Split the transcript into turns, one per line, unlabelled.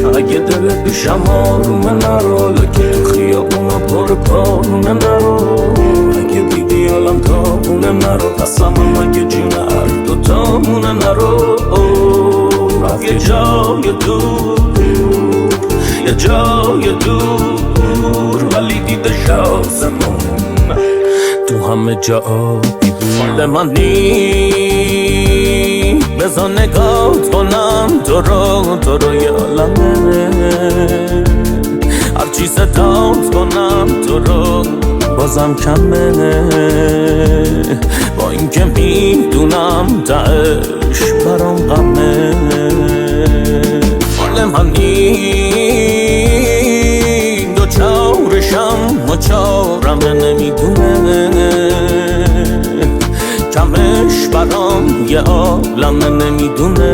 اگه دل پیشم آرومه نرو، لکه تو خیابونا پر پارونه نرو. اگه دیدی حالم تابونه نرو، قسمم اگه جون هر دوتامونه نرو. رفت یه جای دور، یه جای دور، ولی دیده شازمون تو همه جا بیدون من نی. بذار نگاه کنم تو رو یه عالمه، هرچی ستاد کنم تو رو بازم کمه. با اینکه میدونم تهش برام غمه، حال من این دو چارشم و چارمه نمیدونه، کمش برام یه عالمه نمیدونه.